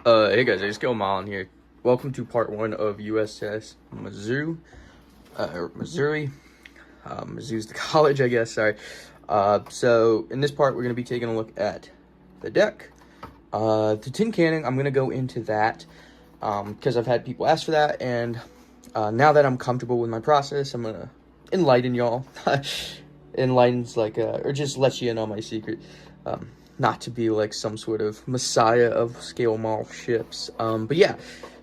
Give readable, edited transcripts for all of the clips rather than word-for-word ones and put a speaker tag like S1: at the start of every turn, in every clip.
S1: Hey guys, it's Gilmon here. Welcome to part one of USS Mizzou, Missouri. Mizzou's the college, I guess. Sorry. So in this part, we're gonna be taking a look at the deck. The tin canning, I'm gonna go into that because I've had people ask for that, and now that I'm comfortable with my process, I'm gonna enlighten y'all. Enlightens or just let you in on my secret. Not to be like some sort of messiah of scale mall ships. But yeah,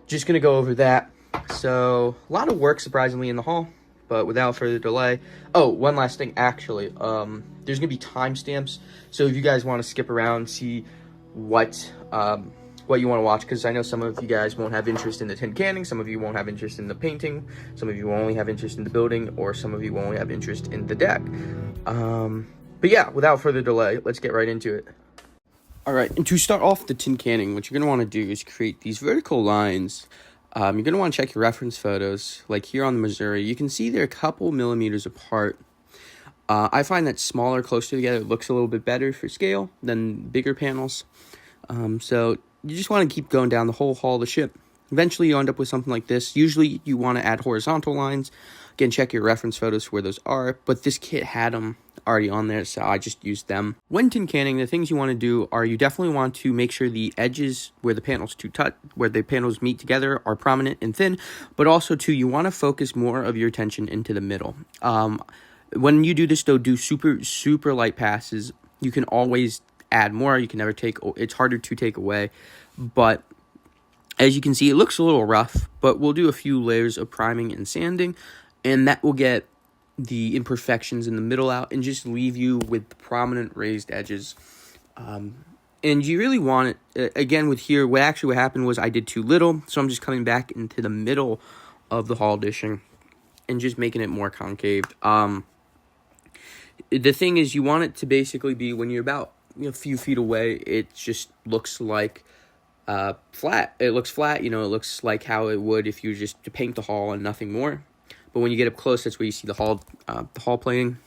S1: just gonna go over that. So a lot of work surprisingly in the hall, but without further delay. Oh, one last thing actually. There's gonna be timestamps. So if you guys want to skip around, see what you want to watch, because I know some of you guys won't have interest in the tin canning, some of you won't have interest in the painting, some of you will only have interest in the building, or some of you will only have interest in the deck. But yeah, without further delay, let's get right into it. All right, and to start off the tin canning, what you're going to want to do is create these vertical lines. You're going to want to check your reference photos. Like here on the Missouri, you can see they're a couple millimeters apart. I find that smaller, closer together, looks a little bit better for scale than bigger panels. So you just want to keep going down the whole hull of the ship. Eventually, you end up with something like this. Usually, you want to add horizontal lines. Again, check your reference photos for where those are. But this kit had them already on there, so I just used them. When tin canning, the things you want to do are you definitely want to make sure the edges where the panels meet together are prominent and thin. But also, too, you want to focus more of your attention into the middle. When you do this, though, do super light passes. You can always add more. You can never take. It's harder to take away, but as you can see, it looks a little rough, but we'll do a few layers of priming and sanding, and that will get the imperfections in the middle out and just leave you with prominent raised edges. And you really want it, again, with here, what happened was I did too little, so I'm just coming back into the middle of the hull dishing and just making it more concave. The thing is, you want it to basically be, when you're about a few feet away, it just looks like flat. It looks flat, it looks like how it would if you just paint the hull and nothing more. But when you get up close, that's where you see the hull plating.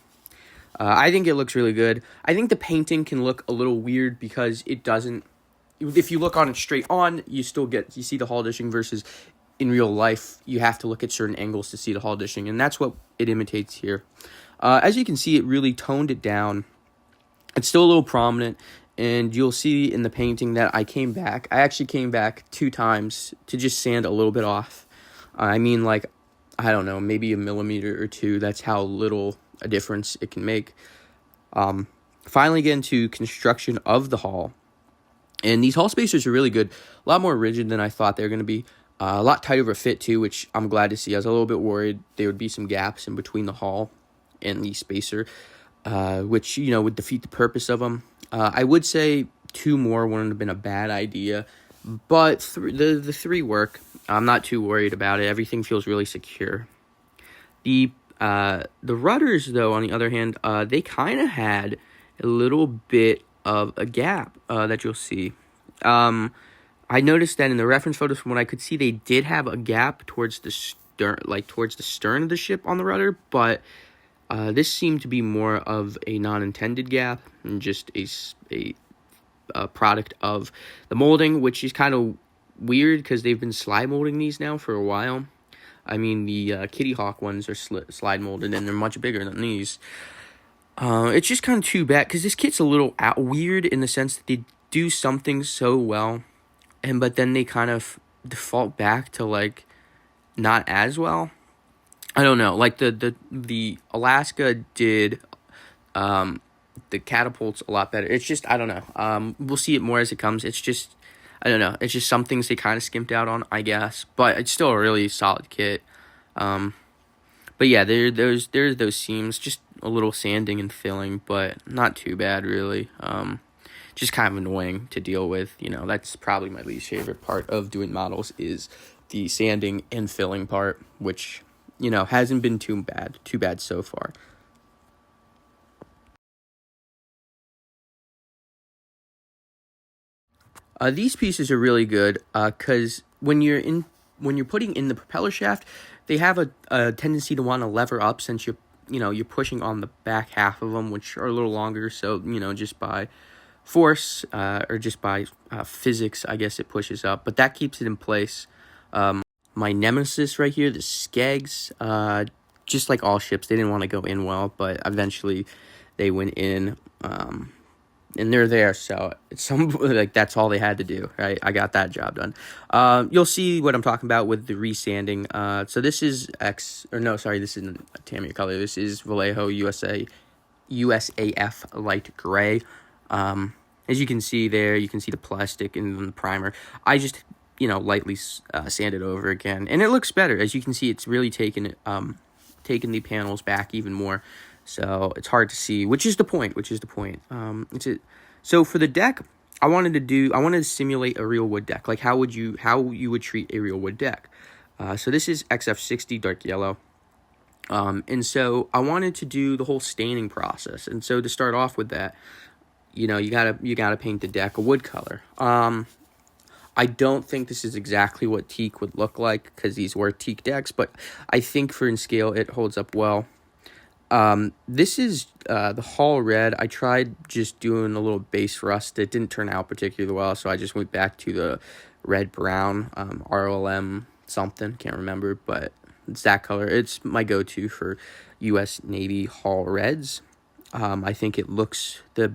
S1: I think it looks really good. I think the painting can look a little weird because it doesn't. If you look on it straight on, you see the hull dishing, versus in real life, you have to look at certain angles to see the hull dishing, and that's what it imitates here. As you can see, it really toned it down. It's still a little prominent, and you'll see in the painting that I actually came back 2 times to just sand a little bit off. I mean, I don't know, maybe a millimeter or 2. That's how little a difference it can make. Finally get into construction of the hull. And these hull spacers are really good. A lot more rigid than I thought they were going to be. A lot tighter of a fit, too, which I'm glad to see. I was a little bit worried there would be some gaps in between the hull and the spacer, which, would defeat the purpose of them. I would say 2 more wouldn't have been a bad idea, but the 3 work. I'm not too worried about it. Everything feels really secure. The rudders, though, on the other hand, they kind of had a little bit of a gap that you'll see. I noticed that in the reference photos, from what I could see, they did have a gap towards the stern of the ship on the rudder, but this seemed to be more of a non-intended gap and just a product of the molding, which is kind of weird because they've been slide molding these now for a while. I mean, the Kitty Hawk ones are slide molded, and they're much bigger than these. It's just kind of too bad because this kit's a little weird in the sense that they do something so well, but then they kind of default back to not as well. I don't know. The Alaska did the catapults a lot better. It's just, I don't know. We'll see it more as it comes. It's just, I don't know. It's just some things they kind of skimped out on, I guess. But it's still a really solid kit. But yeah, there's those seams. Just a little sanding and filling, but not too bad, really. Just kind of annoying to deal with. That's probably my least favorite part of doing models is the sanding and filling part, which, hasn't been too bad so far. These pieces are really good because when you're putting in the propeller shaft, they have a tendency to want to lever up since you're pushing on the back half of them, which are a little longer. So just by force, or just by physics, I guess it pushes up, but that keeps it in place. My nemesis right here, the Skegs, just like all ships, they didn't want to go in well, but eventually they went in, and they're there, so it's like that's all they had to do, right? I got that job done. You'll see what I'm talking about with the resanding. So this is this isn't Tamiya color. This is Vallejo USAF light gray. As you can see there, you can see the plastic and the primer. I just lightly sanded over again, and it looks better. As you can see, it's really taken the panels back even more. So it's hard to see, which is the point. So for the deck, I wanted to simulate a real wood deck, like how you would treat a real wood deck. So this is XF60 dark yellow, and so I wanted to do the whole staining process. And so to start off with that, you gotta paint the deck a wood color. I don't think this is exactly what teak would look like, because these were teak decks, but I think for in scale it holds up well. This is the Hall Red. I tried just doing a little base rust. It didn't turn out particularly well, so I just went back to the red brown, RLM something, can't remember, but it's that color. It's my go-to for U.S. Navy Hall Reds. I think it looks the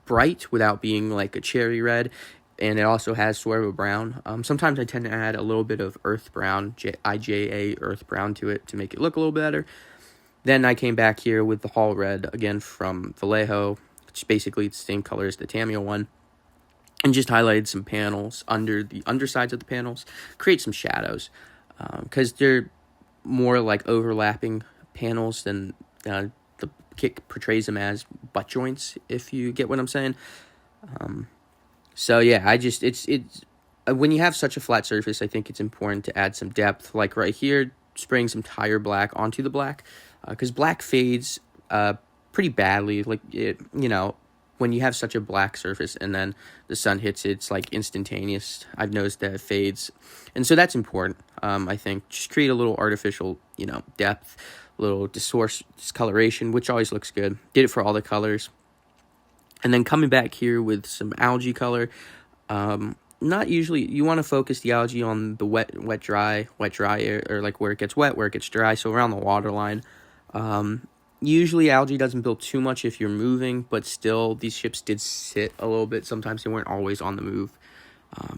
S1: bright without being like a cherry red, and it also has sort of a brown. Sometimes I tend to add a little bit of earth brown, IJA earth brown to it to make it look a little better. Then I came back here with the Hall Red, again from Vallejo, which basically it's the same color as the Tamiya one, and just highlighted some panels under the undersides of the panels, create some shadows, because they're more like overlapping panels than the kit portrays them as butt joints, if you get what I'm saying. So yeah, it's when you have such a flat surface, I think it's important to add some depth, like right here, spraying some tire black onto the black, because black fades pretty badly. Like when you have such a black surface and then the sun hits it, it's like instantaneous. I've noticed that it fades, and so that's important. I think just create a little artificial depth, a little discoloration, which always looks good. Did it for all the colors. And then coming back here with some algae color. Not usually, you want to focus the algae on the wet, dry, or like where it gets wet, where it gets dry, so around the water line. Usually algae doesn't build too much if you're moving, but still these ships did sit a little bit. Sometimes they weren't always on the move.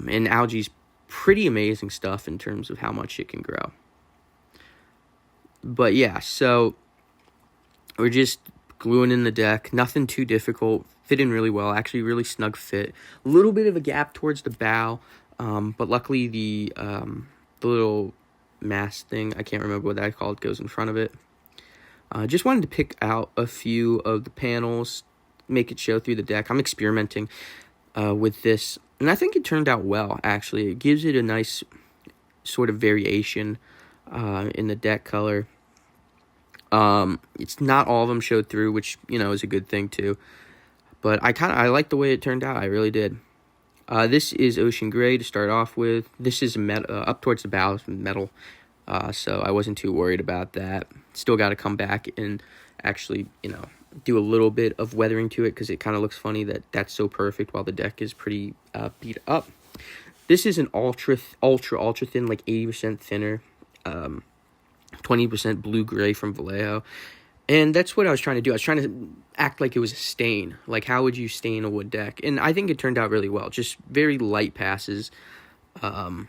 S1: And algae's pretty amazing stuff in terms of how much it can grow. But yeah, so we're just gluing in the deck. Nothing too difficult. Fit in really well. Actually, really snug fit. A little bit of a gap towards the bow, but luckily the little mast thing, I can't remember what that's called, goes in front of it. Just wanted to pick out a few of the panels, make it show through the deck. I'm experimenting with this, and I think it turned out well, actually. It gives it a nice sort of variation in the deck color. It's not all of them showed through, which is a good thing too, but I like the way it turned out. I really did. This is ocean gray to start off with. This is up towards the bow, metal, so I wasn't too worried about that. Still got to come back and actually do a little bit of weathering to it, because it kind of looks funny that that's so perfect while the deck is pretty beat up. This is an ultra thin, like 80% thinner, 20% blue-gray from Vallejo. And that's what I was trying to do. I was trying to act like it was a stain. Like, how would you stain a wood deck? And I think it turned out really well. Just very light passes. And,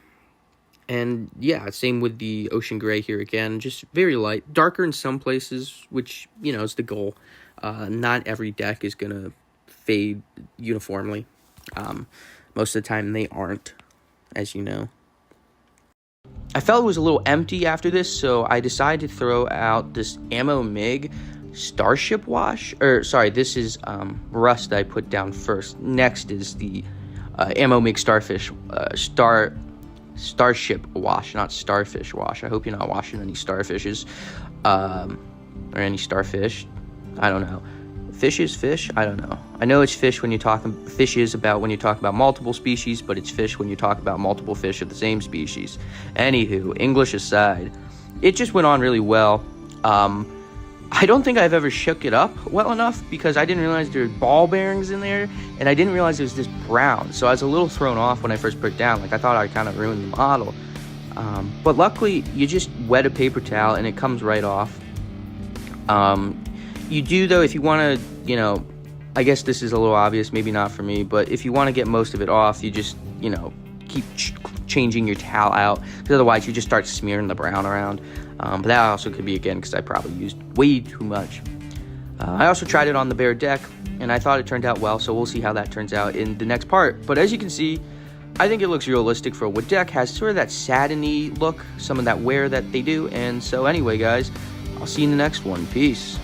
S1: yeah, same with the ocean gray here again. Just very light. Darker in some places, which, is the goal. Not every deck is going to fade uniformly. Most of the time, they aren't, as you know. I felt it was a little empty after this, so I decided to throw out this Ammo MiG Starship wash. This is rust that I put down first. Next is the Ammo MiG Starship wash, not starfish wash. I hope you're not washing any starfishes or any starfish. I don't know. Fish is fish? I don't know. I know it's fish when you talk about multiple species, but it's fish when you talk about multiple fish of the same species. Anywho, English aside, it just went on really well. I don't think I've ever shook it up well enough because I didn't realize there were ball bearings in there, and I didn't realize it was this brown. So I was a little thrown off when I first put it down. Like, I thought I kind of ruined the model. But luckily, you just wet a paper towel and it comes right off. You do, though, if you want to, you know, I guess this is a little obvious, maybe not for me, but if you want to get most of it off, you just, you know, keep changing your towel out, because otherwise you just start smearing the brown around. But that also could be, again, because I probably used way too much. I also tried it on the bare deck, and I thought it turned out well, so we'll see how that turns out in the next part. But as you can see, I think it looks realistic for a wood deck. Has sort of that satiny look, some of that wear that they do. And so anyway, guys, I'll see you in the next one. Peace.